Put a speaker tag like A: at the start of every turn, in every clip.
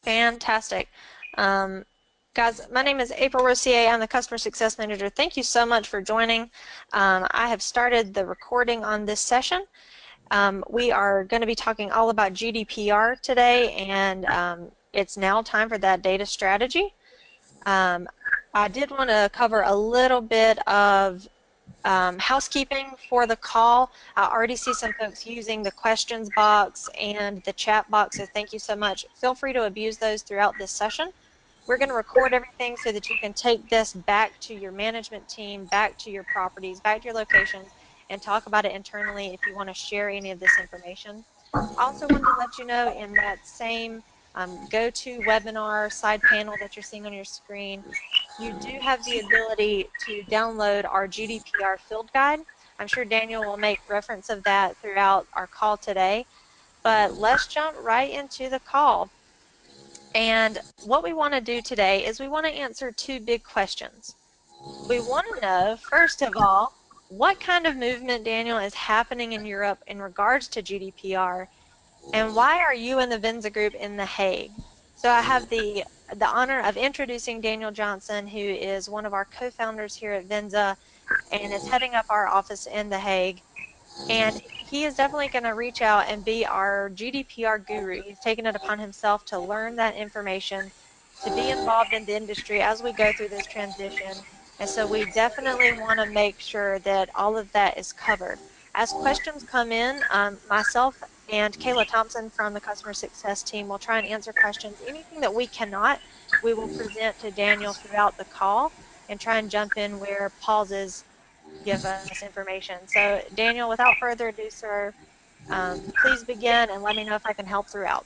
A: Fantastic. Guys, my name is April Rossier. I'm the Customer Success Manager. Thank you so much for joining. I have started the recording on this session. We are going to be talking all about GDPR today, and it's now time for that data strategy. I did want to cover a little bit of housekeeping for the call. I already see some folks using the questions box and the chat box, so thank you so much. Feel free to abuse those throughout this session. We're going to record everything so that you can take this back to your management team, back to your properties, back to your locations, and talk about it internally if you want to share any of this information. I also wanted to let you know in that same GoToWebinar side panel that you're seeing on your screen, you do have the ability to download our GDPR field guide. I'm sure Daniel will make reference of that throughout our call today, but let's jump right into the call. And what we want to do today is we want to answer two big questions. We want to know, first of all, what kind of movement, Daniel, is happening in Europe in regards to GDPR, and why are you and the Venza group in The Hague? So I have the honor of introducing Daniel Johnson, who is one of our co-founders here at Venza and is heading up our office in The Hague. And he is definitely going to reach out and be our GDPR guru. He's taken it upon himself to learn that information, to be involved in the industry as we go through this transition. And so we definitely want to make sure that all of that is covered. As questions come in, myself and Kayla Thompson from the customer success team will try and answer questions. Anything that we cannot, we will present to Daniel throughout the call and try and jump in where pauses give us information. So Daniel, without further ado, sir, please begin and let me know if I can help throughout.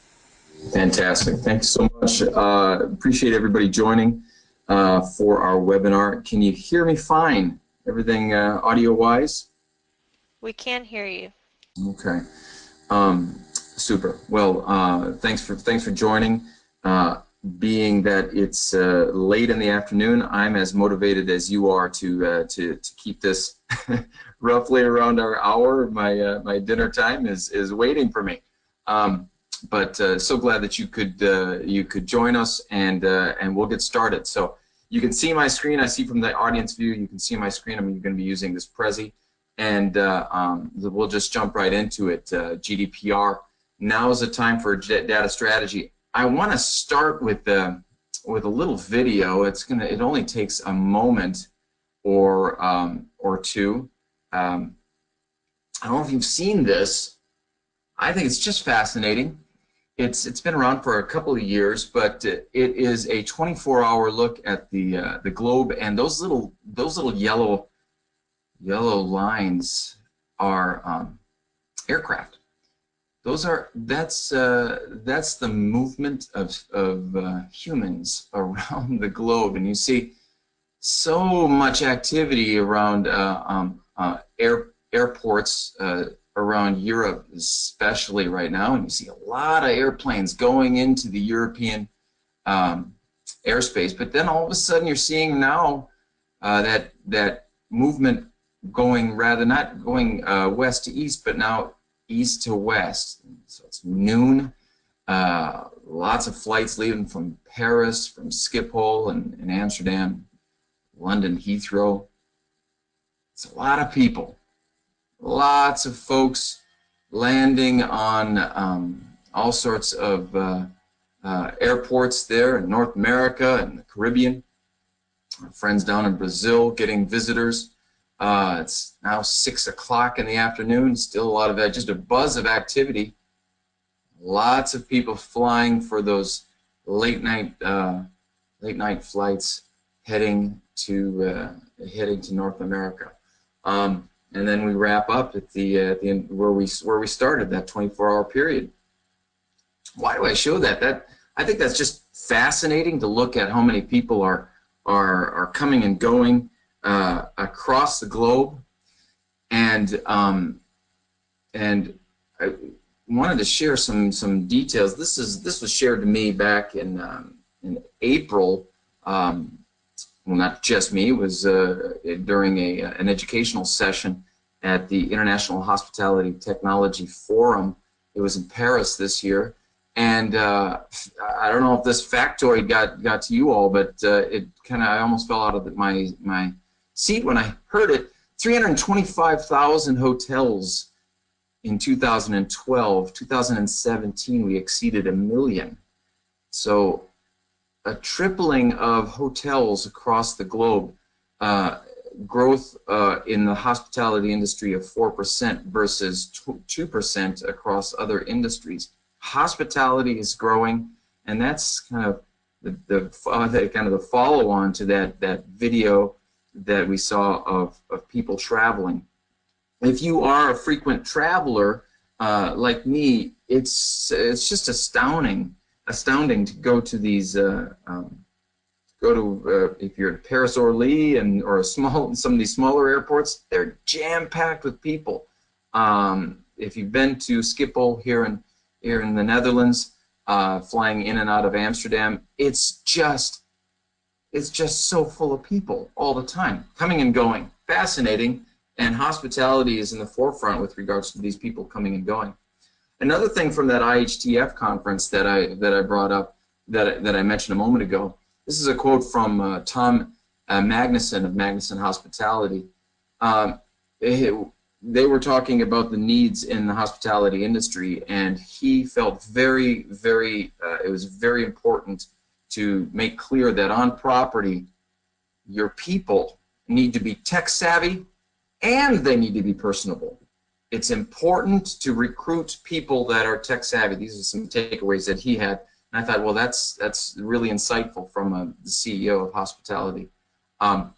B: Fantastic. Thanks so much. Appreciate everybody joining for our webinar. Can you hear me fine? Everything audio-wise?
A: We can hear you.
B: Okay. Super. Well, thanks for joining. Being that it's late in the afternoon, I'm as motivated as you are to keep this roughly around our hour. My dinner time is waiting for me. But so glad that you could join us, and we'll get started. So you can see my screen. I see from the audience view, you can see my screen. I'm going to be using this Prezi, and we'll just jump right into it. GDPR. Now is the time for data strategy. I want to start with a little video. It only takes a moment or two. I don't know if you've seen this. I think it's just fascinating. It's been around for a couple of years, but it is a 24-hour look at the globe, and those little yellow lines are aircraft. That's the movement of humans around the globe, and you see so much activity around airports around Europe, especially right now, and you see a lot of airplanes going into the European airspace. But then all of a sudden, you're seeing now that movement going not going west to east, but now east to west. So it's noon. Lots of flights leaving from Paris, from Schiphol and Amsterdam, London Heathrow. It's a lot of people. Lots of folks landing on all sorts of airports there in North America and the Caribbean. Our friends down in Brazil getting visitors. It's now 6 o'clock in the afternoon. Still a lot of just a buzz of activity. Lots of people flying for those late night flights heading to North America. And then we wrap up at the end where we started, that 24-hour period. Why do I show that? I think that's just fascinating to look at how many people are coming and going across the globe, and I wanted to share some details. This was shared to me back in April. Well, not just me. It was during an educational session at the International Hospitality Technology Forum. It was in Paris this year, And I don't know if this factoid got to you all, but it kind of, I almost fell out of my seat when I heard it. 325,000 hotels in 2012. 2017, we exceeded 1 million. So a tripling of hotels across the globe. Growth in the hospitality industry of 4% versus 2% across other industries. Hospitality is growing, and that's kind of the follow-on to that video that we saw of people traveling. If you are a frequent traveler like me, it's just astounding to go to these if you're at Paris Orly or some of these smaller airports, they're jam-packed with people. If you've been to Schiphol here in the Netherlands, flying in and out of Amsterdam, it's just so full of people all the time, coming and going. Fascinating, and hospitality is in the forefront with regards to these people coming and going. Another thing from that IHTF conference that I brought up, that I mentioned a moment ago. This is a quote from Tom Magnuson of Magnuson Hospitality. They were talking about the needs in the hospitality industry, and he felt it was very important to make clear that on property, your people need to be tech savvy and they need to be personable. It's important to recruit people that are tech savvy. These are some takeaways that he had. And I thought, well, that's really insightful from the CEO of hospitality, of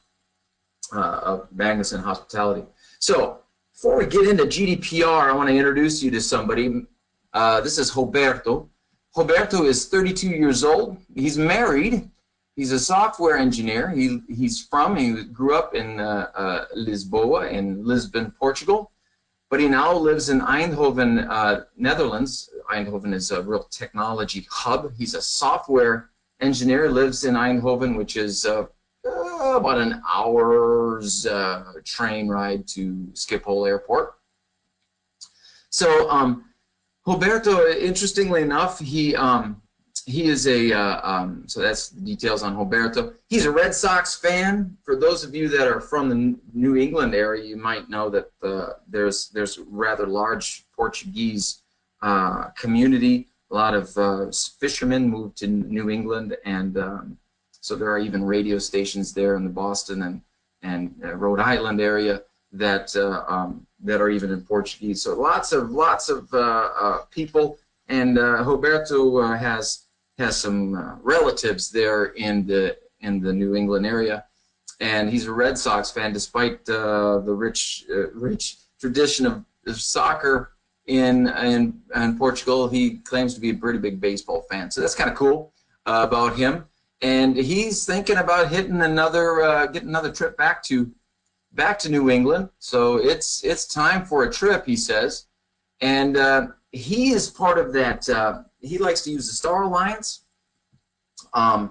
B: Magnuson Hospitality. So before we get into GDPR, I want to introduce you to somebody. This is Roberto. Roberto is 32 years old. He's married. He's a software engineer. He grew up in Lisboa, in Lisbon, Portugal. But he now lives in Eindhoven, Netherlands. Eindhoven is a real technology hub. He's a software engineer, lives in Eindhoven, which is about an hour's train ride to Schiphol Airport. So Roberto, interestingly enough, he is so that's the details on Roberto. He's a Red Sox fan. For those of you that are from the New England area, you might know that there's a rather large Portuguese community. A lot of fishermen moved to New England, and so there are even radio stations there in the Boston and Rhode Island area that are even in Portuguese. So lots of people, and Roberto has some relatives there in the New England area, and he's a Red Sox fan despite the rich tradition of soccer in Portugal. He claims to be a pretty big baseball fan, so that's kind of cool about him. And he's thinking about getting another trip back to New England. So it's time for a trip, he says, and he is part of that. He likes to use the Star Alliance. When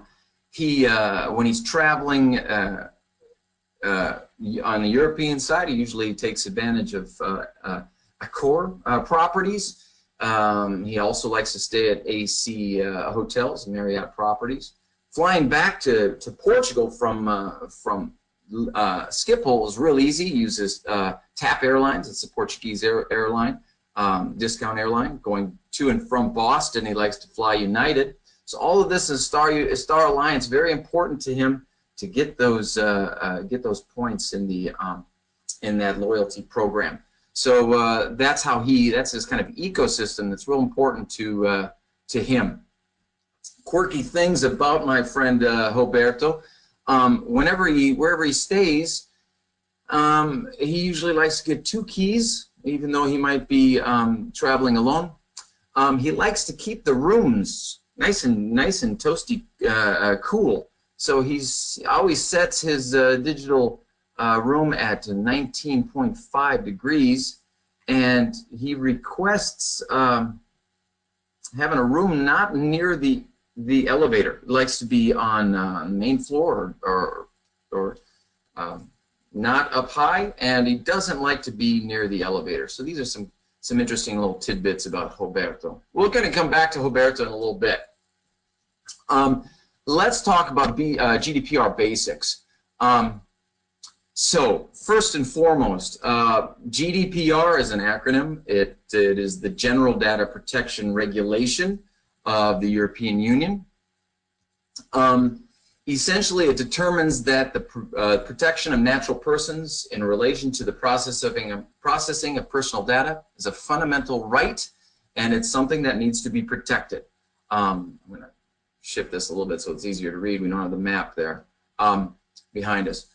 B: he's traveling on the European side, he usually takes advantage of Accor properties. He also likes to stay at AC hotels, Marriott properties. Flying back to Portugal from Schiphol is real easy. He uses TAP Airlines. It's a Portuguese airline. Discount airline going to and from Boston. He likes to fly United. So all of this is Star Alliance. Very important to him to get those points in that loyalty program. So that's his kind of ecosystem that's real important to him. Quirky things about my friend Roberto. Wherever he stays, he usually likes to get 2 keys. Even though he might be traveling alone, he likes to keep the rooms nice and toasty, cool. So he's always sets his digital room at 19.5 degrees, and he requests having a room not near the elevator. He likes to be on the main floor or not up high, and he doesn't like to be near the elevator. So these are some some interesting little tidbits about Roberto. We're going to come back to Roberto in a little bit. Let's talk about GDPR Basics. So first and foremost, GDPR is an acronym. It is the General Data Protection Regulation of the European Union. Essentially, it determines that the protection of natural persons in relation to the processing of personal data is a fundamental right, and it's something that needs to be protected. I'm going to shift this a little bit so it's easier to read. We don't have the map there behind us.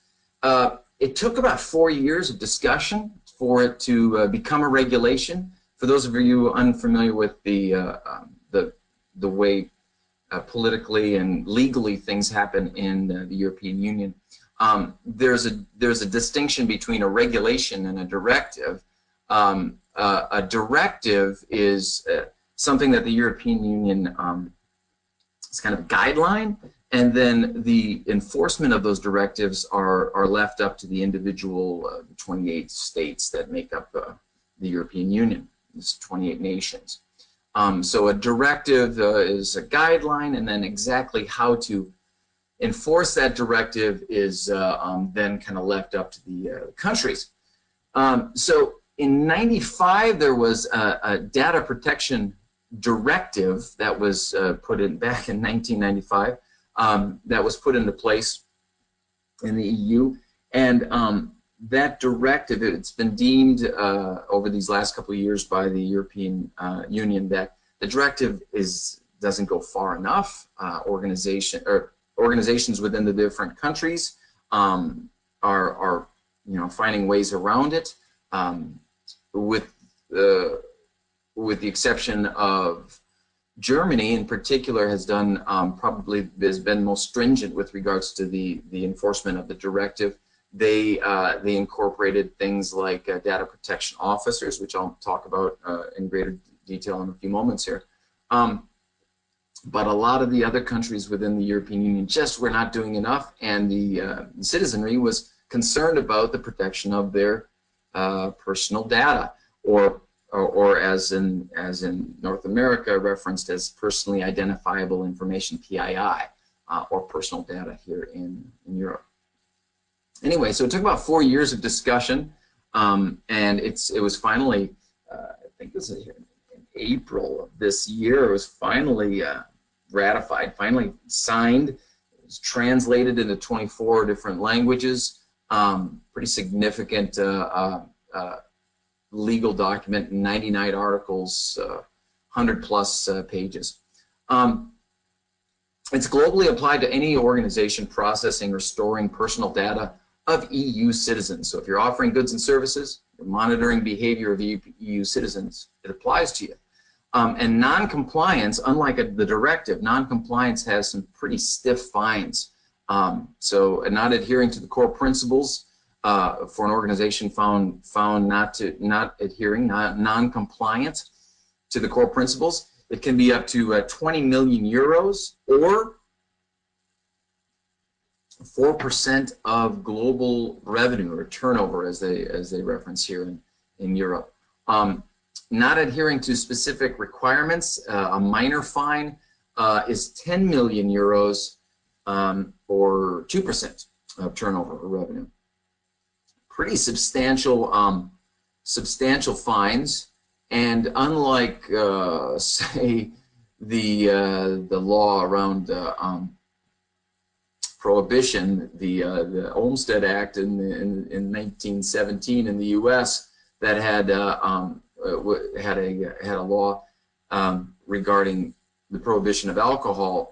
B: It took about 4 years of discussion for it to become a regulation. For those of you unfamiliar with the way politically and legally things happen in the European Union, there's a distinction between a regulation and a directive. A directive is something that the European Union is kind of a guideline, and then the enforcement of those directives are left up to the individual 28 states that make up the European Union. It's 28 nations. So a directive is a guideline, and then exactly how to enforce that directive is then kind of left up to the countries. So in '95 there was a data protection directive that was put in back in 1995 that was put into place in the EU, and that directive, it's been deemed over these last couple of years by the European Union that the directive doesn't go far enough. Organizations within the different countries are finding ways around it, with the exception of Germany in particular has done has been most stringent with regards to the enforcement of the directive. They incorporated things like data protection officers, which I'll talk about in greater detail in a few moments here. But a lot of the other countries within the European Union just were not doing enough, and the citizenry was concerned about the protection of their personal data, or as in North America, referenced as personally identifiable information, PII, or personal data here in Europe. Anyway, so it took about 4 years of discussion, and it was finally, I think this is in April of this year, it was finally ratified, finally signed. It was translated into 24 different languages. Pretty significant legal document, 99 articles, 100+ pages. It's globally applied to any organization processing or storing personal data of EU citizens. So if you're offering goods and services, you're monitoring behavior of EU citizens, it applies to you. And non-compliance, unlike the directive, non-compliance has some pretty stiff fines. So not adhering to the core principles for an organization found non-compliant to the core principles, it can be up to 20 million euros or 4% of global revenue or turnover, as they reference here in Europe. Not adhering to specific requirements, a minor fine is 10 million euros or 2% of turnover or revenue. Pretty substantial substantial fines, and unlike say the law around prohibition, the Olmstead Act in 1917 in the U.S. that had a law regarding the prohibition of alcohol.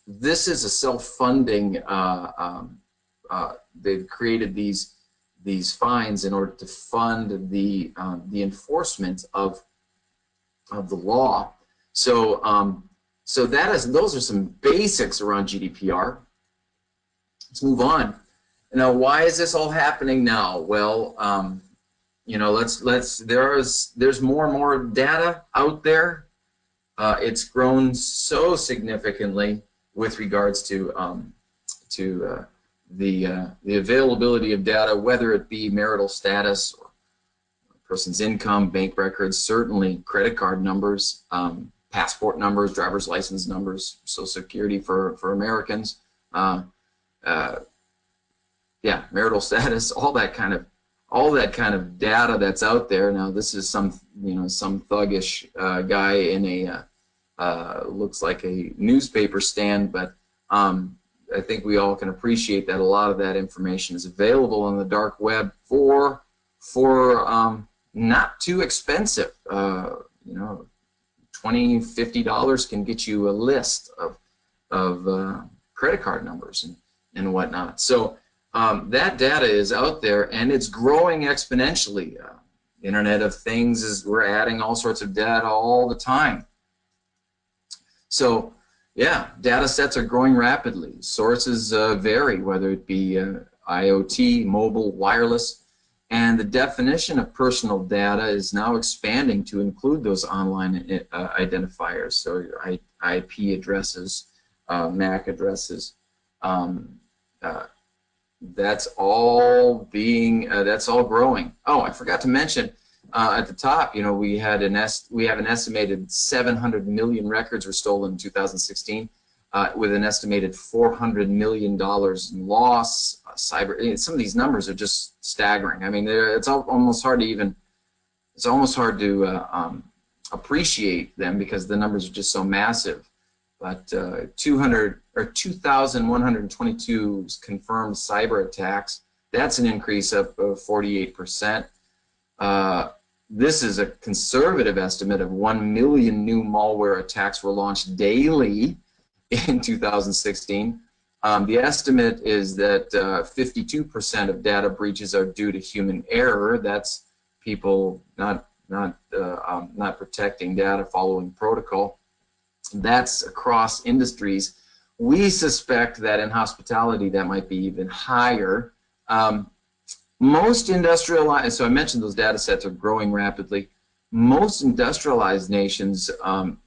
B: This is a self-funding. They've created these fines in order to fund the enforcement of the law. So those are some basics around GDPR. Let's move on. Now, why is this all happening now? Well, you know, there's more and more data out there. It's grown so significantly with regards to the availability of data, whether it be marital status or person's income, bank records, certainly credit card numbers, passport numbers, driver's license numbers, Social Security for Americans, yeah, marital status, all that kind of data that's out there. Now, this is some thuggish guy in a looks like a newspaper stand, but I think we all can appreciate that a lot of that information is available on the dark web for not too expensive. $20, $50 can get you a list of credit card numbers and whatnot. So that data is out there, and it's growing exponentially. Internet of Things we're adding all sorts of data all the time. So yeah, data sets are growing rapidly. Sources vary, whether it be IoT, mobile, wireless, and the definition of personal data is now expanding to include those online identifiers, so your IP addresses, MAC addresses. That's all growing. Oh, I forgot to mention at the top, we have an estimated 700 million records were stolen in 2016, with an estimated $400 million in loss. Some of these numbers are just staggering. I mean, it's almost hard to appreciate them because the numbers are just so massive. But 2,122 confirmed cyber attacks. That's an increase of 48%. This is a conservative estimate of 1 million new malware attacks were launched daily in 2016. The estimate is that 52% of data breaches are due to human error. That's people not protecting data, following protocol. That's across industries. We suspect that in hospitality that might be even higher. Most industrialized, so I mentioned those data sets are growing rapidly. Most industrialized nations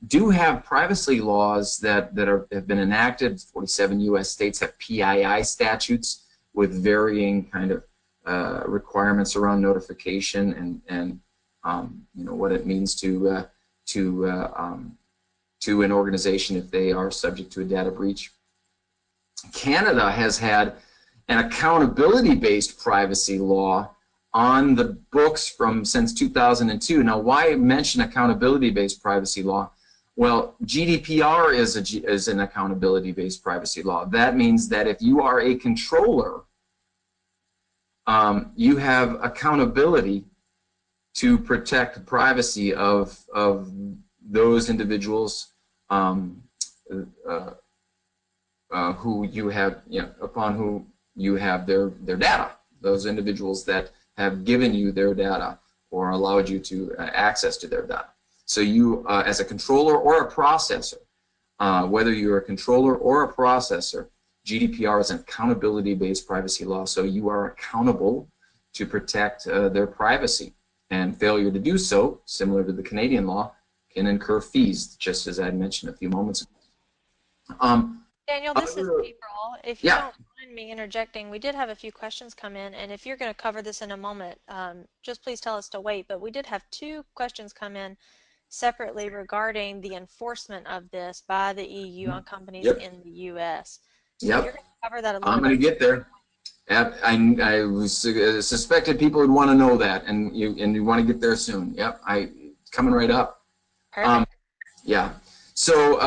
B: do have privacy laws that have been enacted. 47 U.S. states have PII statutes with varying kind of requirements around notification and what it means to an organization if they are subject to a data breach. Canada has had an accountability-based privacy law on the books since 2002. Now, why mention accountability-based privacy law? Well, GDPR is an accountability-based privacy law. That means that if you are a controller, you have accountability to protect the privacy of those individuals who you have, upon who you have their data. Those individuals that have given you their data or allowed you to access to their data. So you, as a controller or a processor, whether you're a controller or a processor, GDPR is an accountability-based privacy law, so you are accountable to protect their privacy. And failure to do so, similar to the Canadian law, can incur fees, just as I mentioned a few moments ago.
A: Daniel, this is April. If you don't mind me interjecting, we did have a few questions come in, and if you're going to cover this in a moment, just please tell us to wait. But we did have 2 questions come in separately regarding the enforcement of this by the EU on companies in the U.S. So you're going to cover that a little bit.
B: I'm going to get there. I suspected people would want to know that, and you want to get there soon. Yep, coming right up.
A: Perfect.
B: Yeah. So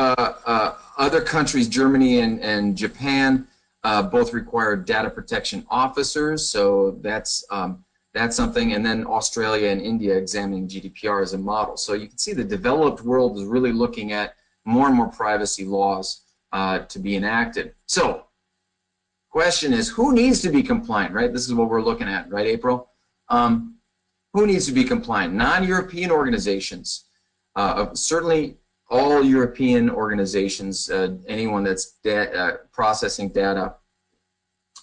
B: other countries, Germany and Japan, both require data protection officers. So that's something. And then Australia and India examining GDPR as a model. So you can see the developed world is really looking at more and more privacy laws to be enacted. So question is, who needs to be compliant, right? This is what we're looking at, right, April? Who needs to be compliant? Non-European organizations. Certainly all European organizations, anyone that's processing data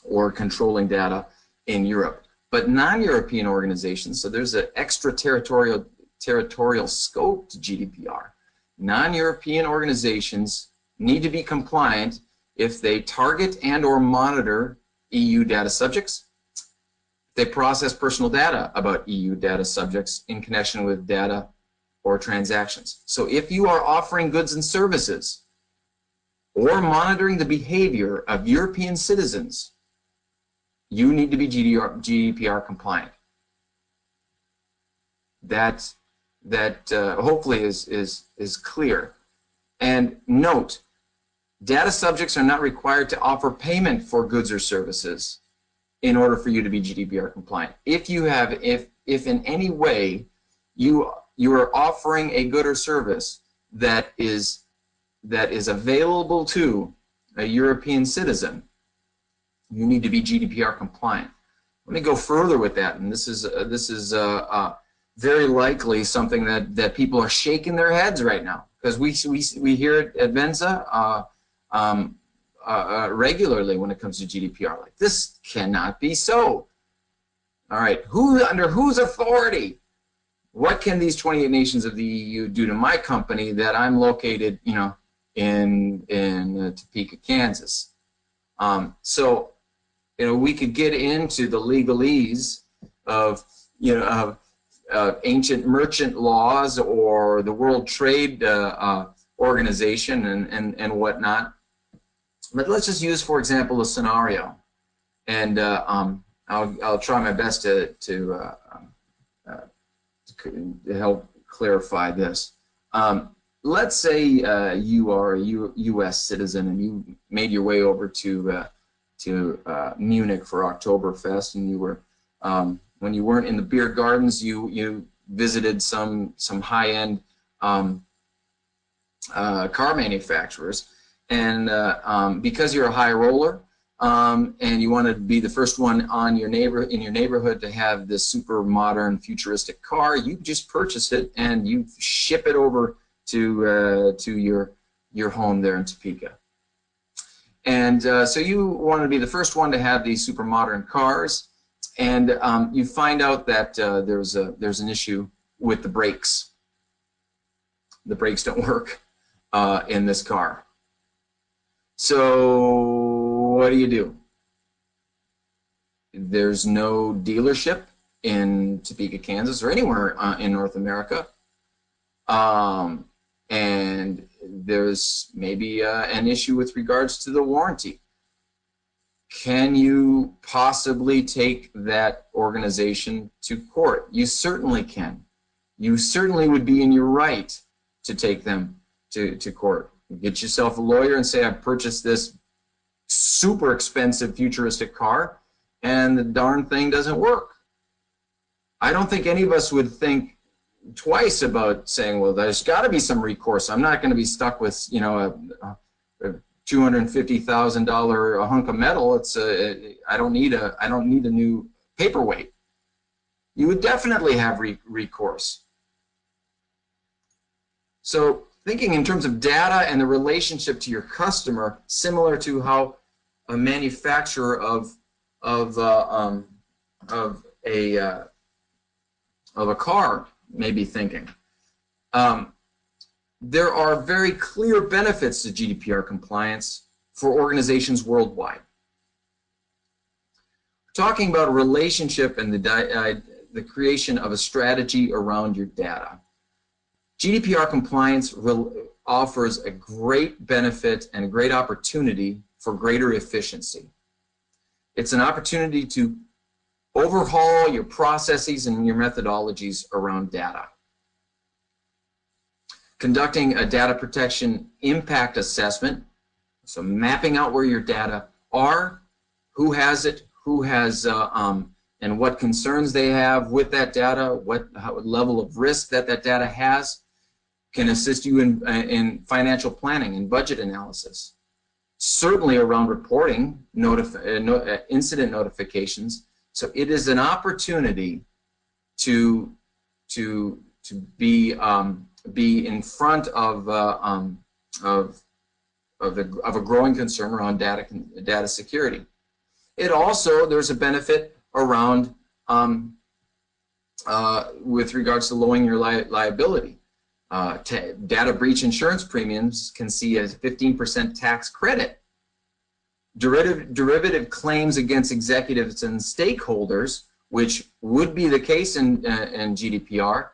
B: or controlling data in Europe. But non-European organizations, so there's an extraterritorial scope to GDPR. Non-European organizations need to be compliant if they target and or monitor EU data subjects, if They process personal data about EU data subjects in connection with data or transactions. So if you are offering goods and services or monitoring the behavior of European citizens, you need to be GDPR compliant. That hopefully is clear. And note, data subjects are not required to offer payment for goods or services in order for you to be GDPR compliant. If in any way you are offering a good or service that is available to a European citizen, you need to be GDPR compliant. Let me go further with that, and this is very likely something that people are shaking their heads right now, because we hear it at Venza regularly when it comes to GDPR. Like, this cannot be so. All right, under whose authority? What can these 28 nations of the EU do to my company that I'm located, in Topeka, Kansas? So, we could get into the legalese of, ancient merchant laws or the World Trade Organization and whatnot. But let's just use, for example, a scenario, and I'll try my best to help clarify this. Let's say you are a U.S. citizen and you made your way over to Munich for Oktoberfest, and you were when you weren't in the beer gardens, you visited some high-end car manufacturers, and because you're a high roller and you want to be the first one in your neighborhood to have this super modern futuristic car, you just purchase it and you ship it over to your home there in Topeka. And so you want to be the first one to have these super modern cars, and you find out that there's an issue with the brakes. The brakes don't work in this car. So what do? There's no dealership in Topeka, Kansas, or anywhere in North America, and there's maybe an issue with regards to the warranty. Can you possibly take that organization to court? You certainly can. You certainly would be in your right to take them to court. Get yourself a lawyer and say, I've purchased this super expensive futuristic car and the darn thing doesn't work. I don't think any of us would think twice about saying, well, there's got to be some recourse. I'm not going to be stuck with, a $250,000 hunk of metal. I don't need a new paperweight. You would definitely have recourse. So thinking in terms of data and the relationship to your customer, similar to how a manufacturer of a car may be thinking. There are very clear benefits to GDPR compliance for organizations worldwide. We're talking about a relationship and the creation of a strategy around your data. GDPR compliance offers a great benefit and a great opportunity for greater efficiency. It's an opportunity to overhaul your processes and your methodologies around data. Conducting a data protection impact assessment, so mapping out where your data are, who has it, and what concerns they have with that data, what level of risk that data has, can assist you in financial planning and budget analysis. Certainly around reporting, incident notifications. So it is an opportunity to be in front of a growing concern around data security. There's a benefit around with regards to lowering your liability. Data breach insurance premiums can see a 15% tax credit. Derivative claims against executives and stakeholders which would be the case in GDPR,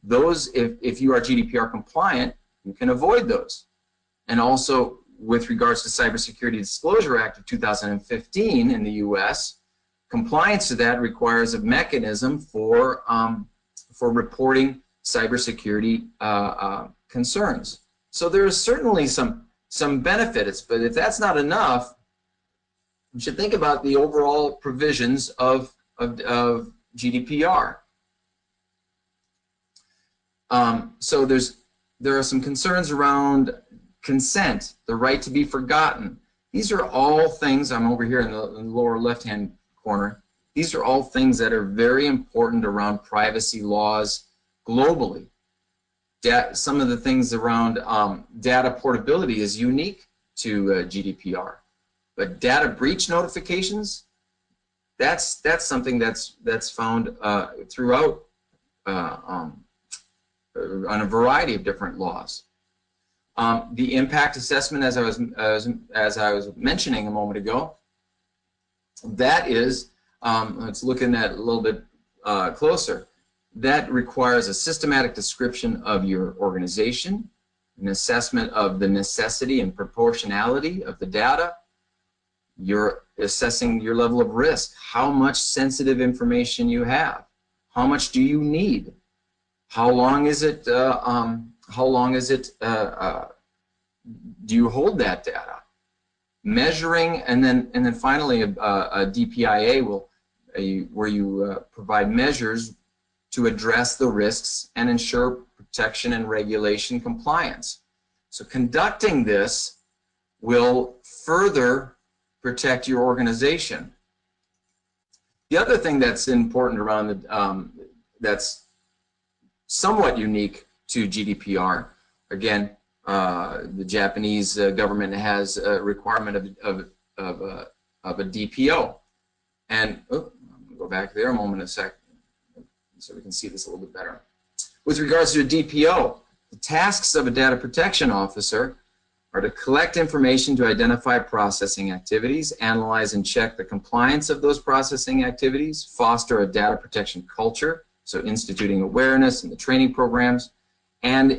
B: those, if you are GDPR compliant, you can avoid those. And also, with regards to Cybersecurity Disclosure Act of 2015 in the U.S., compliance to that requires a mechanism for reporting cybersecurity concerns. So there is certainly some benefits, but if that's not enough, you should think about the overall provisions of GDPR. So there are some concerns around consent, the right to be forgotten. These are all things, I'm over here in the lower left-hand corner, these are all things that are very important around privacy laws globally. Some of the things around data portability is unique to GDPR, but data breach notifications, that's something that's found throughout on a variety of different laws. The impact assessment, as I was mentioning a moment ago, that is, let's look at that a little bit closer. That requires a systematic description of your organization, an assessment of the necessity and proportionality of the data. You're assessing your level of risk, how much sensitive information you have, how much do you need, how long is it do you hold that data? Measuring, and then finally a DPIA will where you provide measures to address the risks and ensure protection and regulation compliance. So conducting this will further protect your organization. The other thing that's important around the that's somewhat unique to GDPR, again, the Japanese government has a requirement of a DPO, and I'm gonna go back there a moment, a sec, so we can see this a little bit better. With regards to a DPO, the tasks of a data protection officer are to collect information to identify processing activities, analyze and check the compliance of those processing activities, foster a data protection culture, so instituting awareness and the training programs, and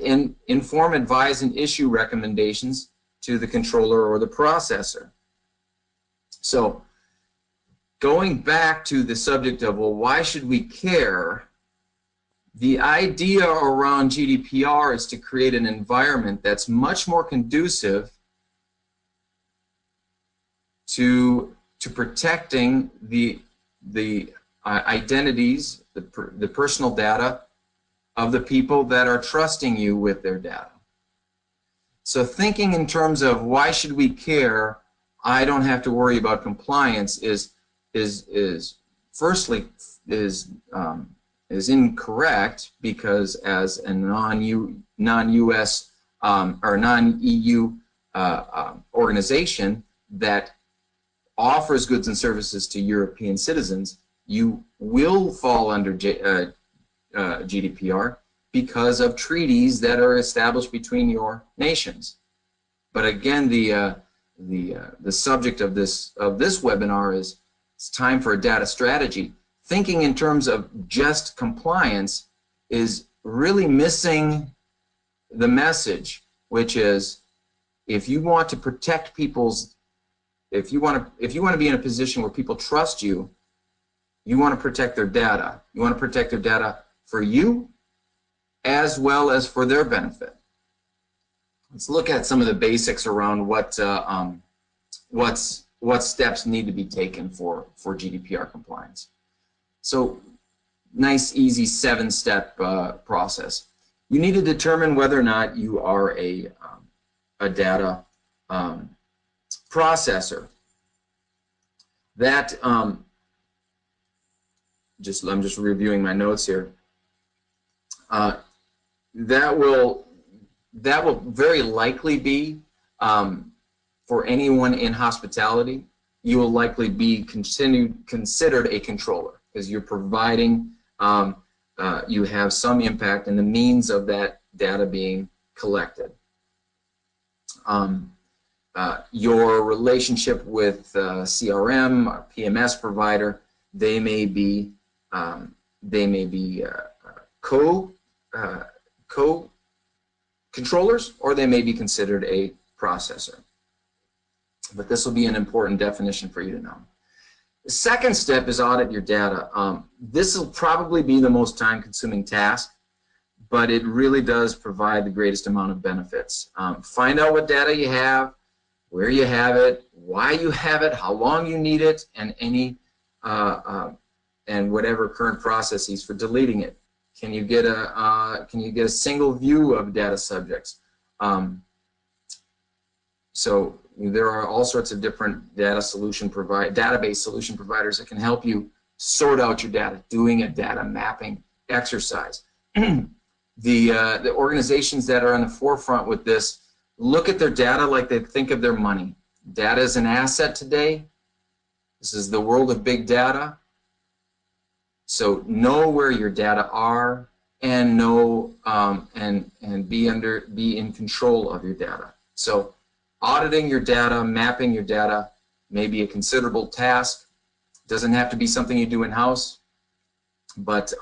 B: inform, advise, and issue recommendations to the controller or the processor. So going back to the subject of, well, why should we care? The idea around GDPR is to create an environment that's much more conducive to protecting the identities, the personal data of the people that are trusting you with their data. So thinking in terms of why should we care, I don't have to worry about compliance is firstly incorrect, because as a non-US or non-EU organization that offers goods and services to European citizens, you will fall under GDPR because of treaties that are established between your nations. But again, the subject of this webinar is, it's time for a data strategy. Thinking in terms of just compliance is really missing the message, which is, if you want to protect people's, if you want to be in a position where people trust you, you want to protect their data. You want to protect their data for you as well as for their benefit. Let's look at some of the basics around what steps need to be taken for GDPR compliance. So, nice, easy 7-step process. You need to determine whether or not you are a data processor. That I'm just reviewing my notes here. That will very likely be for anyone in hospitality. You will likely be considered a controller, because you're providing, you have some impact in the means of that data being collected. Your relationship with CRM, or PMS provider, they may be They may be co-controllers, or they may be considered a processor. But this will be an important definition for you to know. The second step is audit your data. This will probably be the most time-consuming task, but it really does provide the greatest amount of benefits. Find out what data you have, where you have it, why you have it, how long you need it, and and whatever current processes for deleting it. Can you get a single view of data subjects? So there are all sorts of different database solution providers that can help you sort out your data, doing a data mapping exercise. The organizations that are on the forefront with this look at their data like they think of their money. Data is an asset today. This is the world of big data. So know where your data are, and know and be in control of your data. So auditing your data, mapping your data may be a considerable task. It doesn't have to be something you do in-house, but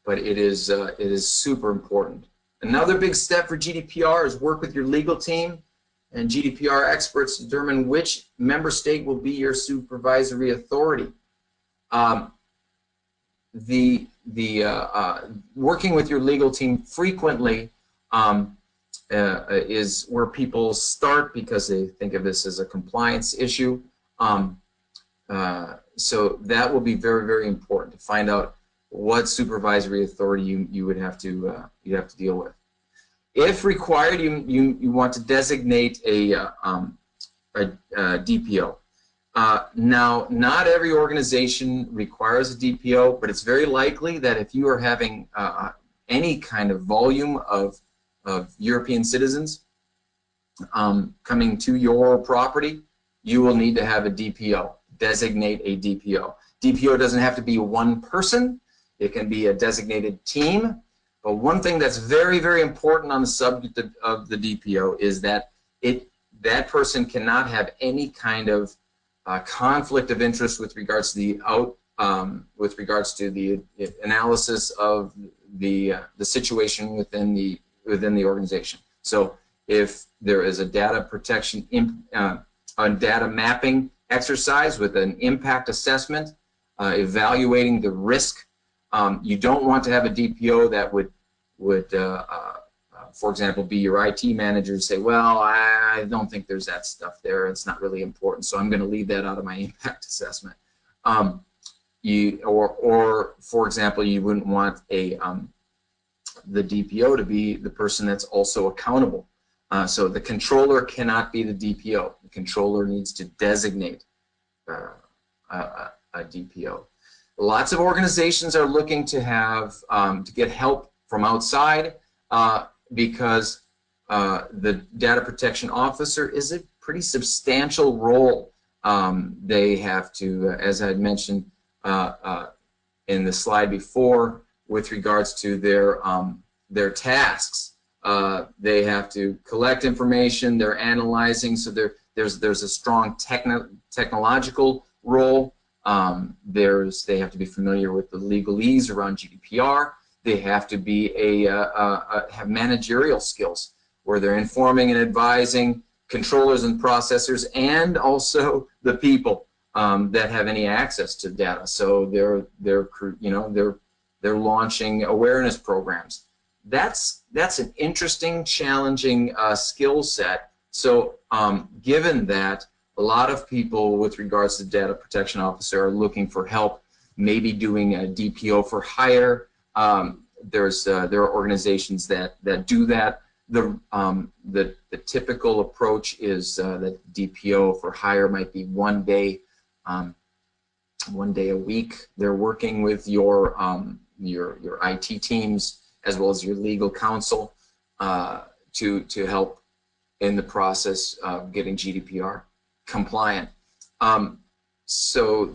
B: it is super important. Another big step for GDPR is work with your legal team and GDPR experts to determine which member state will be your supervisory authority. Working with your legal team frequently is where people start because they think of this as a compliance issue. So that will be very, very important to find out what supervisory authority you would have to deal with. If required, you want to designate a DPO. Now, not every organization requires a DPO, but it's very likely that if you are having any kind of volume of European citizens coming to your property, you will need to have a DPO. Designate a DPO. DPO doesn't have to be one person. It can be a designated team. But one thing that's very, very important on the subject of the DPO is that that person cannot have any kind of conflict of interest with regards to the analysis of the situation within the organization. So if there is a data protection a data mapping exercise with an impact assessment, evaluating the risk, you don't want to have a DPO that would for example, be your IT manager, say, well, I don't think there's that stuff there. It's not really important, so I'm going to leave that out of my impact assessment. Or for example, you wouldn't want the DPO to be the person that's also accountable. So the controller cannot be the DPO. The controller needs to designate a DPO. Lots of organizations are looking to have to get help from outside because the data protection officer is a pretty substantial role. They have to, as I had mentioned in the slide before, with regards to their tasks, they have to collect information. They're analyzing, so there's a strong technological role. They have to be familiar with the legalese around GDPR. They have to be have managerial skills where they're informing and advising controllers and processors, and also the people that have any access to data. So they're launching awareness programs. That's an interesting, challenging skill set. So given that, a lot of people with regards to data protection officer are looking for help, maybe doing a DPO for hire. There are organizations that do that. The typical approach is that DPO for hire might be one day a week. They're working with your IT teams as well as your legal counsel to help in the process of getting GDPR compliant. So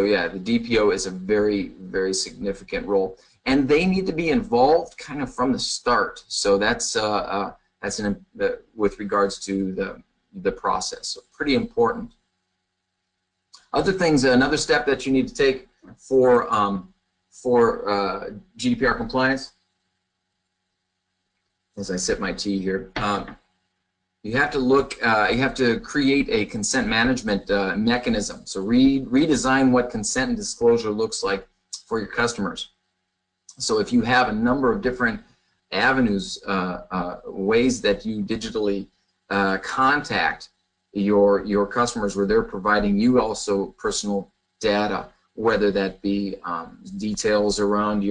B: yeah, the DPO is a very, very significant role, and they need to be involved kind of from the start. So that's with regards to the process. So pretty important. Other things, another step that you need to take for GDPR compliance, as I sip my tea here, you have to look. You have to create a consent management mechanism. So redesign what consent and disclosure looks like for your customers. So if you have a number of different avenues, ways that you digitally contact your customers, where they're providing you also personal data, whether that be details around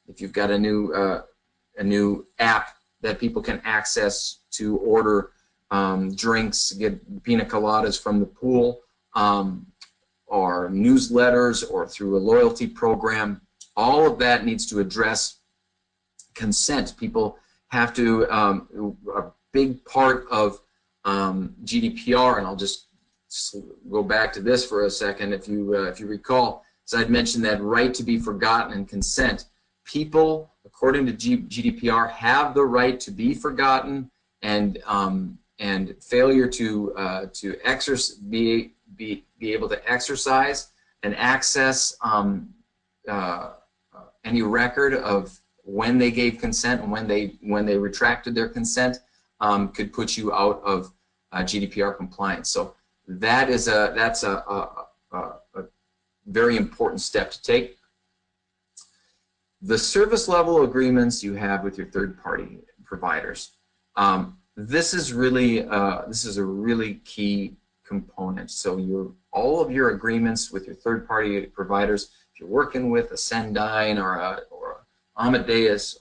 B: if you've got a new app that people can access to order drinks, get pina coladas from the pool, or newsletters, or through a loyalty program. All of that needs to address consent. People have to, a big part of GDPR, and I'll just go back to this for a second, if you recall, as I'd mentioned, that right to be forgotten and consent. People, according to GDPR, have the right to be forgotten, and failure to be able to exercise and access any record of when they gave consent and when they retracted their consent could put you out of GDPR compliance. So that's a very important step to take. The service level agreements you have with your third-party providers. This is a really key component. So all of your agreements with your third-party providers, if you're working with a Sendine or a Amadeus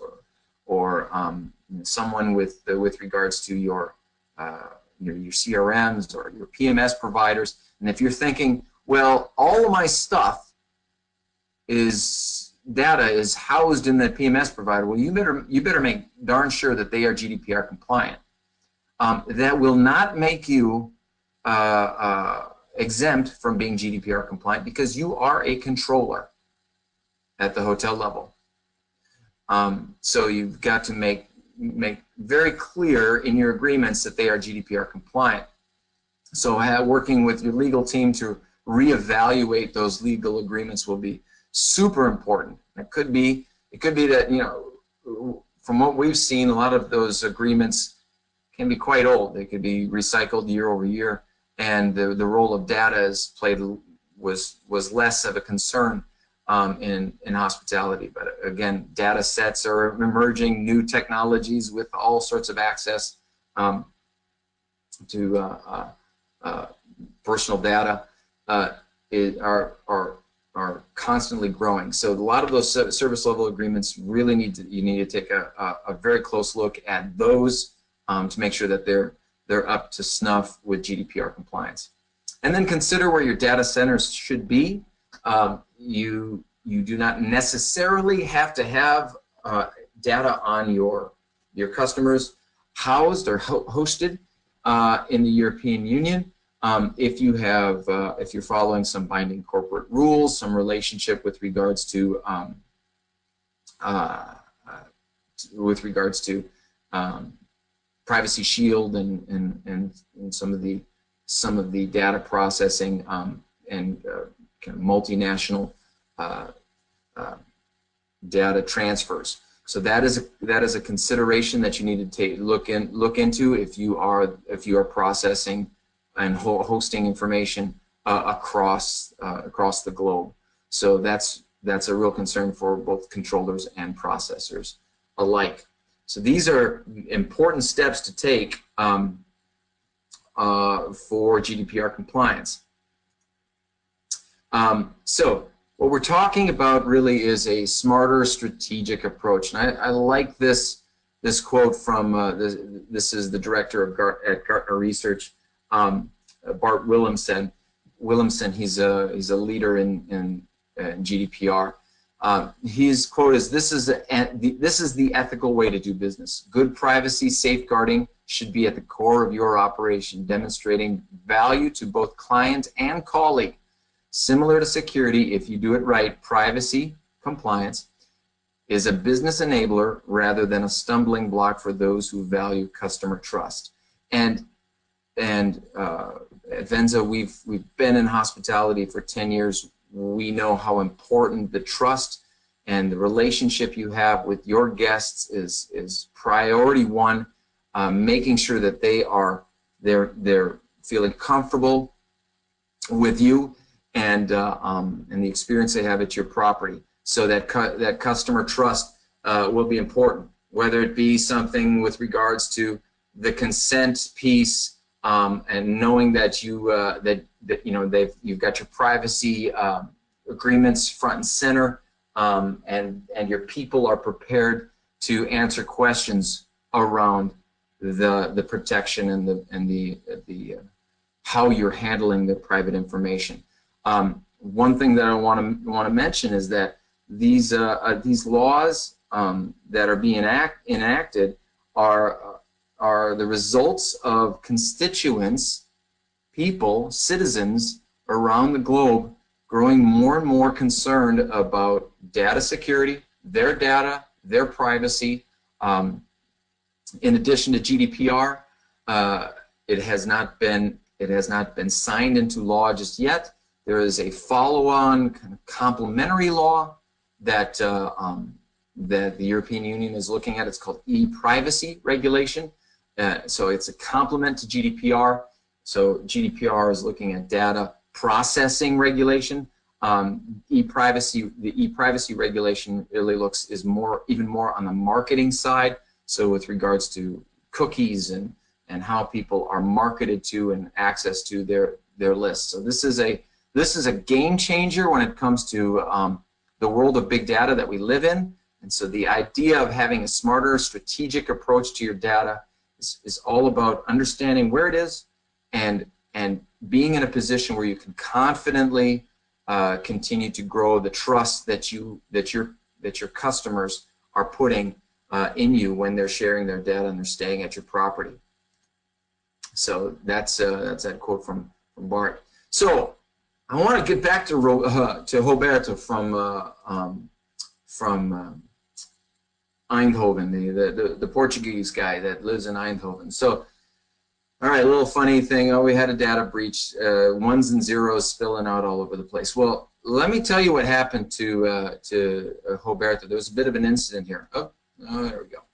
B: or someone with regards to your CRMs or your PMS providers, and if you're thinking, well, all of my stuff data is housed in that PMS provider, well, you better make darn sure that they are GDPR compliant. That will not make you exempt from being GDPR compliant, because you are a controller at the hotel level. So you've got to make very clear in your agreements that they are GDPR compliant. So working with your legal team to reevaluate those legal agreements will be super important. It could be that, you know, from what we've seen, a lot of those agreements can be quite old. They could be recycled year over year, and the role of data was less of a concern in hospitality. But again, data sets are emerging, new technologies with all sorts of access to personal data are constantly growing. So a lot of those service level agreements really you need to take a very close look at those to make sure that they're up to snuff with GDPR compliance. And then consider where your data centers should be. You do not necessarily have to have data on your customers housed or hosted in the European Union. If you're following some binding corporate rules, some relationship with regards to Privacy Shield and some of the data processing and kind of multinational data transfers. So that is a consideration that you need to look into if you are processing and hosting information across the globe. So that's a real concern for both controllers and processors alike. So these are important steps to take for GDPR compliance. So what we're talking about really is a smarter strategic approach, and I like this quote from this is the director at Gartner Research, Bart Willemsen. He's a leader in GDPR. His quote is, this is the ethical way to do business. Good privacy safeguarding should be at the core of your operation, demonstrating value to both client and colleague. Similar to security, if you do it right, privacy compliance is a business enabler rather than a stumbling block for those who value customer trust. And at Venza, we've been in hospitality for 10 years. we know how important the trust and the relationship you have with your guests is priority one. Making sure that they're feeling comfortable with you and the experience they have at your property. So that customer trust will be important, whether it be something with regards to the consent piece and knowing that you've got your privacy agreements front and center, and your people are prepared to answer questions around the protection and the how you're handling the private information. One thing that I want to mention is that these laws that are being enacted are the results of constituents, people, citizens around the globe growing more and more concerned about data security, their data, their privacy. In addition to GDPR, it has not been signed into law just yet. There is a follow-on kind of complementary law that that the European Union is looking at. It's called e-privacy regulation. So it's a complement to GDPR. So GDPR is looking at data processing regulation. The e-privacy regulation really even more on the marketing side. So with regards to cookies and how people are marketed to and access to their lists. So this is a game changer when it comes to the world of big data that we live in. And so the idea of having a smarter, strategic approach to your data is all about understanding where it is and being in a position where you can confidently continue to grow the trust that your customers are putting in you when they're sharing their data and they're staying at your property. So that's that quote from Bart. So I want to get back to Roberto from Eindhoven, the Portuguese guy that lives in Eindhoven. So, all right, a little funny thing. Oh, we had a data breach, ones and zeros spilling out all over the place. Well, let me tell you what happened to Roberto. There was a bit of an incident here. Oh, there we go.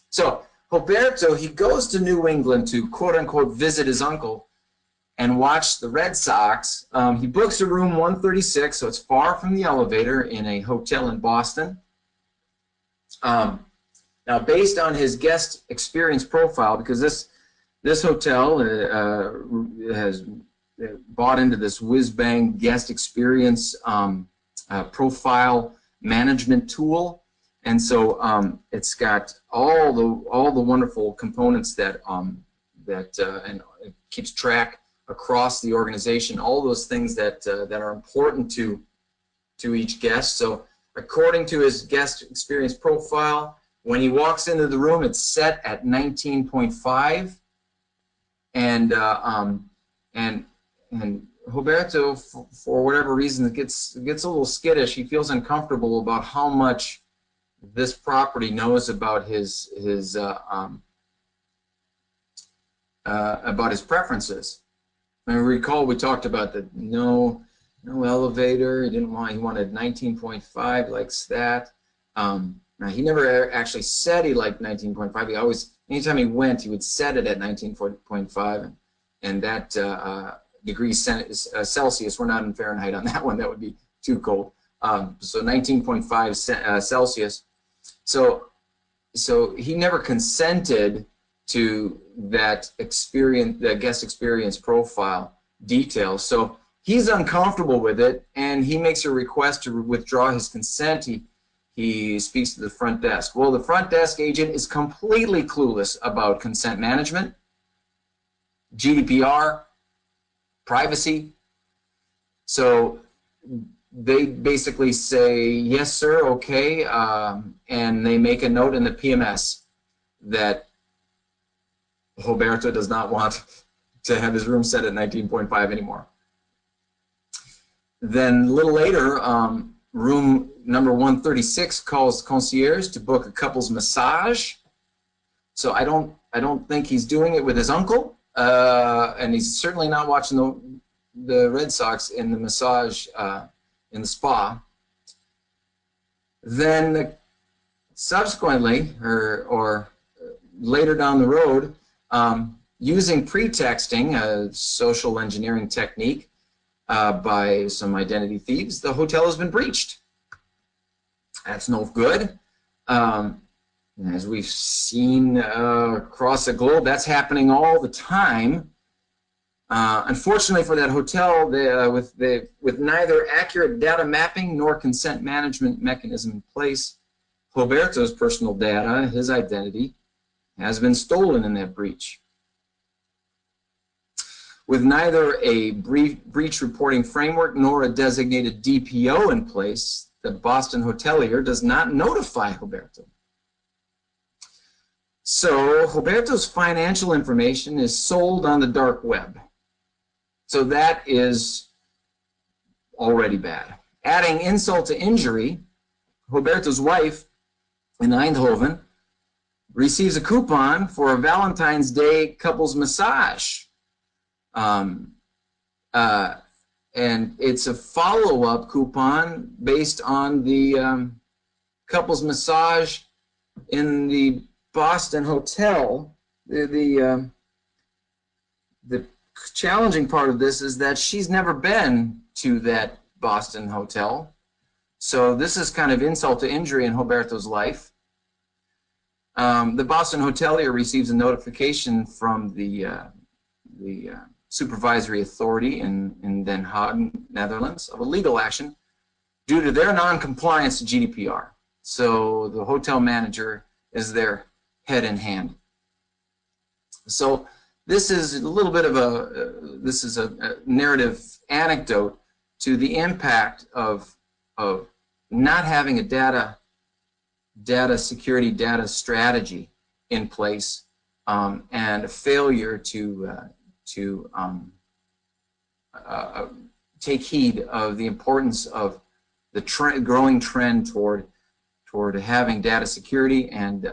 B: So Roberto, he goes to New England to quote-unquote visit his uncle and watch the Red Sox. He books a room 136, so it's far from the elevator in a hotel in Boston. Now, based on his guest experience profile, because this hotel has bought into this whiz-bang guest experience profile management tool, and so it's got all the wonderful components that and it keeps track across the organization, all those things that are important to each guest. So according to his guest experience profile, when he walks into the room, it's set at 19.5, and Roberto, for whatever reason, gets a little skittish. He feels uncomfortable about how much this property knows about his preferences. I recall we talked about the no elevator. He wanted 19.5, likes that. Now he never actually said he liked 19.5. He always, anytime he went, he would set it at 19.5, and that degrees Celsius. We're not in Fahrenheit on that one. That would be too cold. So 19.5 Celsius. So he never consented to that guest experience profile detail. So he's uncomfortable with it, and he makes a request to withdraw his consent. He speaks to the front desk. Well, the front desk agent is completely clueless about consent management, GDPR, privacy. So they basically say, yes, sir, okay, and they make a note in the PMS that Roberto does not want to have his room set at 19.5 anymore. Then a little later, room number 136 calls concierge to book a couple's massage. So I don't think he's doing it with his uncle, and he's certainly not watching the Red Sox in the massage in the spa, then subsequently or later down the road, using pretexting, a social engineering technique by some identity thieves, the hotel has been breached. That's no good. As we've seen across the globe, that's happening all the time. Unfortunately for that hotel, with neither accurate data mapping nor consent management mechanism in place, Roberto's personal data, his identity, has been stolen in that breach. With neither a breach reporting framework nor a designated DPO in place, the Boston hotelier does not notify Roberto. So Roberto's financial information is sold on the dark web. So that is already bad. Adding insult to injury, Roberto's wife in Eindhoven receives a coupon for a Valentine's Day couples massage. And it's a follow-up coupon based on the couples massage in the Boston hotel. The challenging part of this is that she's never been to that Boston hotel. So this is kind of insult to injury in Roberto's life. The Boston hotelier receives a notification from the supervisory authority in Den Haag, Netherlands, of a legal action due to their non-compliance to GDPR. So the hotel manager is their head in hand. So this is a little bit of a narrative anecdote to the impact of not having a data security, data strategy in place, and a failure to take heed of the importance of the growing trend toward having data security and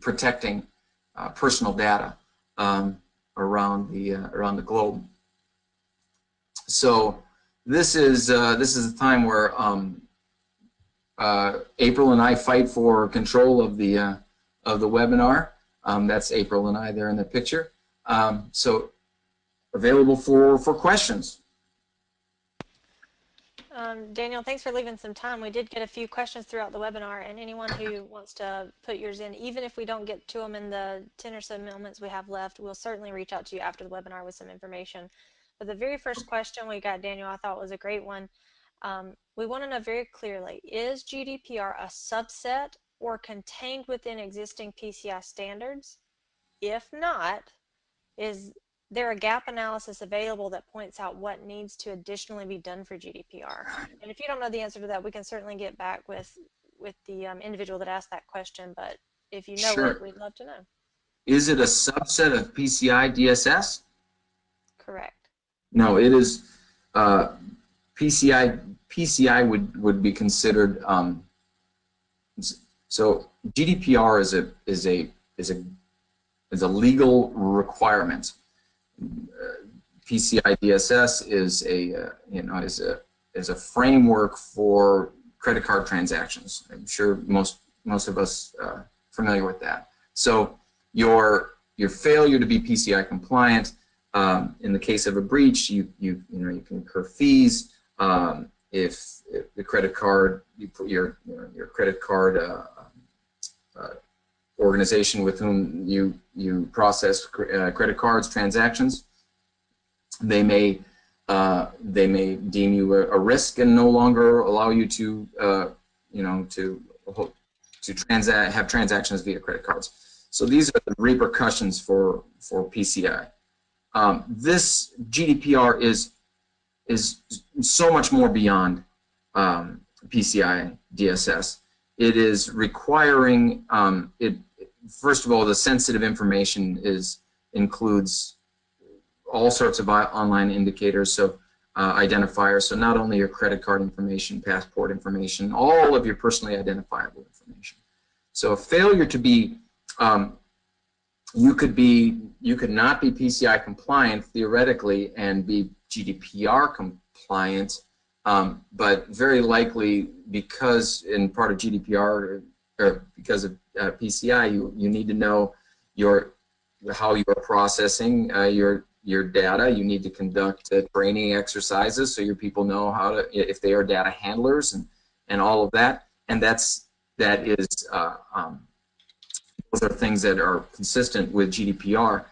B: protecting personal data around the globe. So this is a time where April and I fight for control of the webinar. That's April and I there in the picture. So available for questions.
A: Daniel, thanks for leaving some time. We did get a few questions throughout the webinar, and anyone who wants to put yours in, even if we don't get to them in the 10 or so moments we have left, we'll certainly reach out to you after the webinar with some information. But the very first question we got, Daniel, I thought was a great one. We want to know very clearly, is GDPR a subset or contained within existing PCI standards? If not, is there a gap analysis available that points out what needs to additionally be done for GDPR? And if you don't know the answer to that, we can certainly get back with the individual that asked that question, but if you know
B: Sure.
A: it, we'd love to know.
B: Is it a subset of PCI DSS?
A: Correct.
B: No, it is PCI would be considered. So GDPR is a legal requirement. PCI DSS is a framework for credit card transactions. I'm sure most of us are familiar with that. So your failure to be PCI compliant, in the case of a breach, you can incur fees. If the credit card, your credit card organization with whom you process credit cards transactions, they may deem you a risk and no longer allow you to have transactions via credit cards. So these are the repercussions for PCI. This GDPR is so much more beyond PCI DSS. It is requiring first of all, the sensitive information includes all sorts of online indicators, so identifiers. So not only your credit card information, passport information, all of your personally identifiable information. So a failure to be you could not be PCI compliant theoretically and be GDPR compliant, but very likely because in part of GDPR or because of PCI, you need to know how you are processing your data. You need to conduct training exercises so your people know how to, if they are data handlers and all of that. And that is those are things that are consistent with GDPR.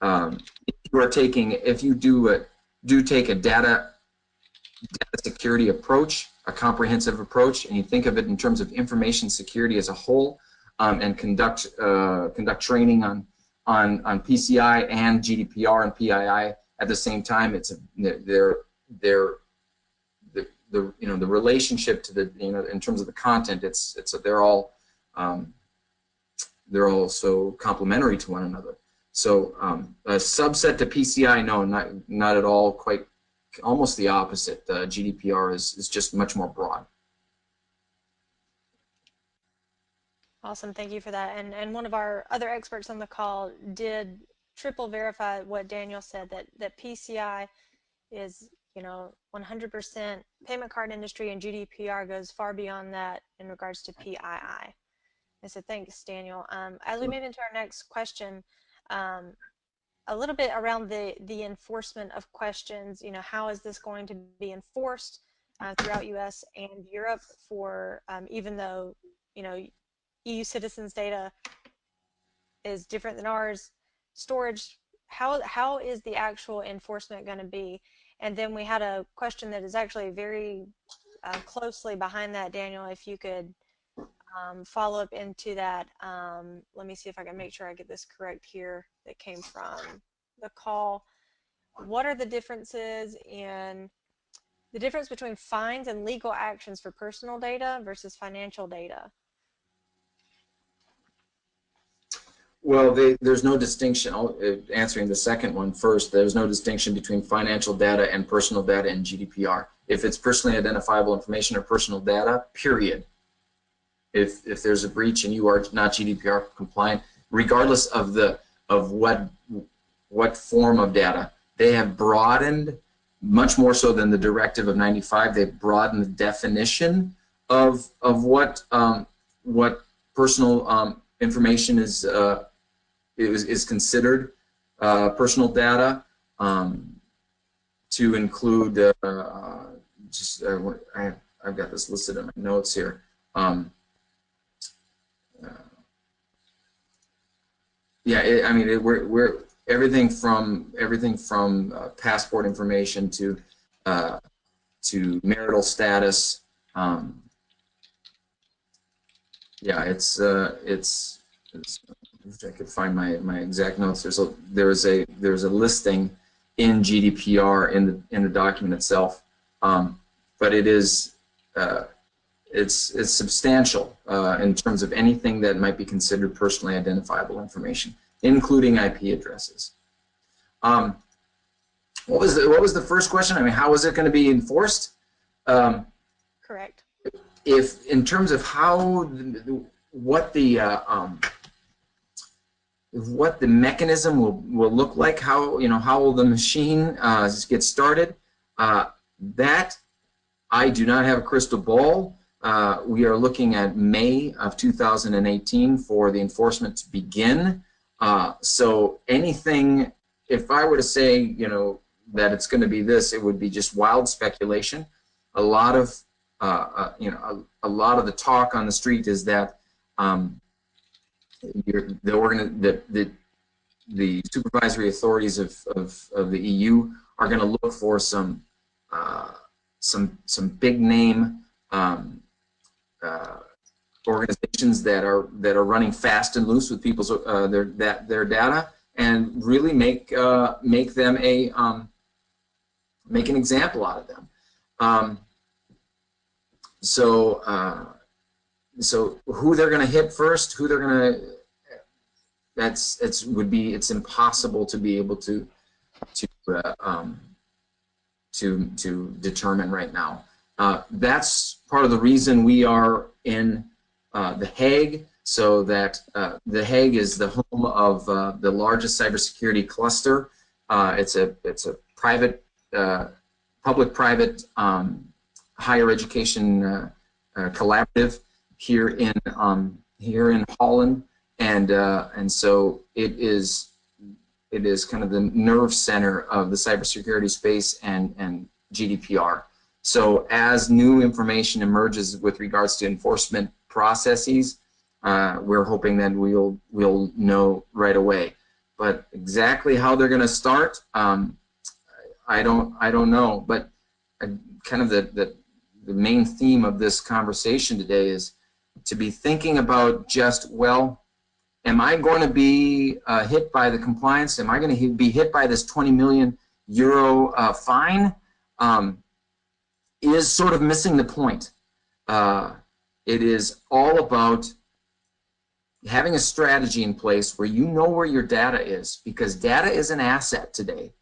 B: If you do take a data security approach, a comprehensive approach, and you think of it in terms of information security as a whole, and conduct training on PCI and GDPR and PII at the same time, the relationship to the in terms of the content, they're all so complementary to one another. So a subset to PCI, no, not at all. Quite almost the opposite. GDPR is just much more broad.
A: Awesome, thank you for that. And one of our other experts on the call did triple verify what Daniel said, that PCI is 100% payment card industry, and GDPR goes far beyond that in regards to PII. And so thanks, Daniel. As we move into our next question, a little bit around the enforcement of questions. How is this going to be enforced throughout U.S. and Europe for even though EU citizens' data is different than ours, storage, how is the actual enforcement going to be? And then we had a question that is actually very closely behind that, Daniel, if you could follow up into that. Let me see if I can make sure I get this correct here, that came from the call. What are the differences in the difference between fines and legal actions for personal data versus financial data?
B: Well, there's no distinction. Answering the second one first, there's no distinction between financial data and personal data in GDPR. If it's personally identifiable information or personal data, period. If there's a breach and you are not GDPR compliant, regardless of what form of data, they have broadened much more so than the Directive of '95. They've broadened the definition of what personal information is considered personal data, to include I've got this listed in my notes here. We're everything from passport information to marital status. It's if I could find my exact notes. There's a listing in GDPR in the document itself, but it is it's substantial in terms of anything that might be considered personally identifiable information, including IP addresses. What was the first question? I mean, how is it going to be enforced?
A: Correct.
B: If in terms of what the mechanism will look like, how will the machine get started? That I do not have a crystal ball. We are looking at May of 2018 for the enforcement to begin. So anything, if I were to say, that it's going to be this, it would be just wild speculation. A lot of the talk on the street is that the supervisory authorities of the EU are going to look for some big name organizations that are running fast and loose with people's their data, and really make them make an example out of them. So who they're going to hit first, who they're going to, it's impossible to be able to determine right now. That's part of the reason we are in The Hague so that The Hague is the home of the largest cybersecurity cluster. It's a private, public-private higher education collaborative here in Holland, and so it is kind of the nerve center of the cybersecurity space and GDPR. So as new information emerges with regards to enforcement processes, we're hoping that we'll know right away. But exactly how they're going to start, I don't know. But kind of the main theme of this conversation today is to be thinking about just, well, am I going to be hit by the compliance? Am I going to be hit by this 20 million euro fine? Is sort of missing the point. It is all about having a strategy in place where you know where your data is, because data is an asset today.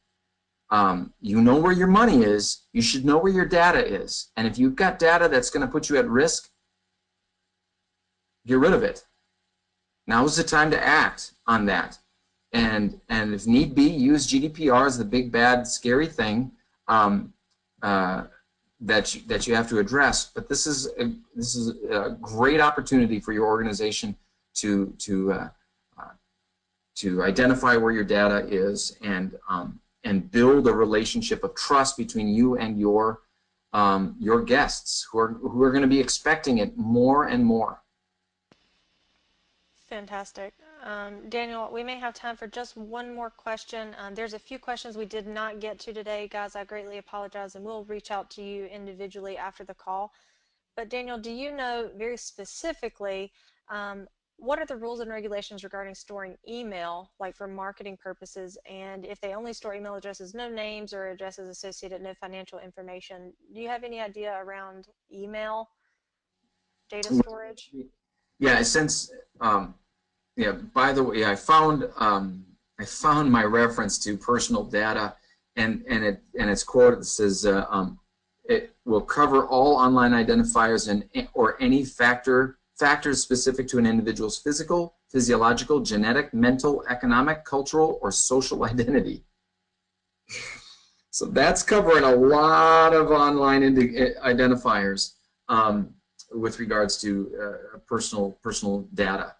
B: You know where your money is, you should know where your data is. And if you've got data that's going to put you at risk, get rid of it. Now is the time to act on that. And if need be, use GDPR as the big, bad, scary thing that you have to address. But this is a great opportunity for your organization to identify where your data is and build a relationship of trust between you and your guests who are going to be expecting it more and more.
A: Fantastic. Daniel, we may have time for just one more question. There's a few questions we did not get to today, guys. I greatly apologize, and we'll reach out to you individually after the call. But Daniel, do you know very specifically what are the rules and regulations regarding storing email, like for marketing purposes, and if they only store email addresses, no names or addresses associated, no financial information? Do you have any idea around email data storage?
B: Yeah, since yeah. By the way, I found my reference to personal data, and it's quoted. It says it will cover all online identifiers or any factors specific to an individual's physical, physiological, genetic, mental, economic, cultural, or social identity. So that's covering a lot of online identifiers with regards to personal data.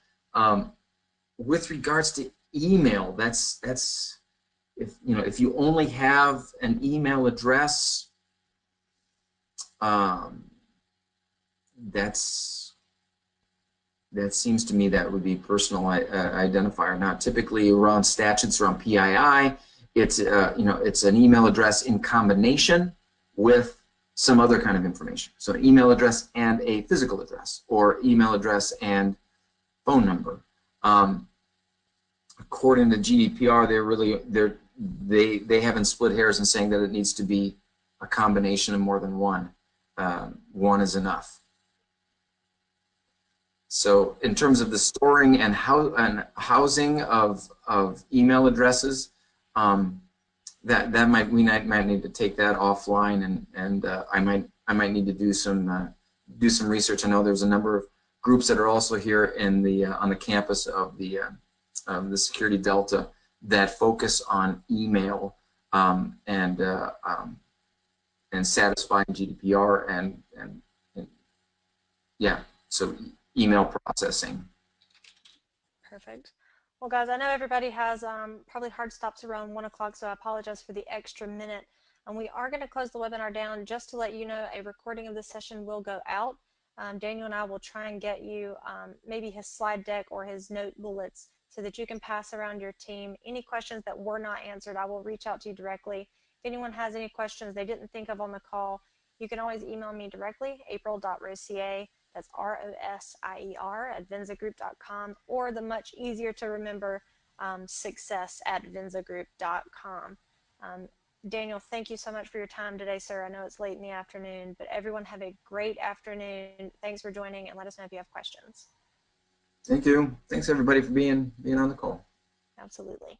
B: With regards to email, that's if you only have an email address, that seems to me that would be personal identifier. Now, typically around statutes around PII, it's it's an email address in combination with some other kind of information. So an email address and a physical address, or email address and phone number. According to GDPR, they haven't split hairs in saying that it needs to be a combination of more than one. One is enough. So in terms of the storing and housing of email addresses, we might need to take that offline, and I might need to do some research. I know there's a number of groups that are also here in on the campus of the Security Delta that focus on email and satisfying GDPR and yeah, so email processing.
A: Perfect. Well, guys, I know everybody has probably hard stops around 1 o'clock, so I apologize for the extra minute. And we are going to close the webinar down. Just to let you know, a recording of this session will go out. Daniel and I will try and get you maybe his slide deck or his note bullets so that you can pass around your team. Any questions that were not answered, I will reach out to you directly. If anyone has any questions they didn't think of on the call, you can always email me directly, april.rosier, that's R-O-S-I-E-R @venzagroup.com, or the much easier to remember, success@venzagroup.com. Daniel, thank you so much for your time today, sir. I know it's late in the afternoon, but everyone have a great afternoon. Thanks for joining, and let us know if you have questions.
B: Thank you. Thanks everybody for being on the call.
A: Absolutely.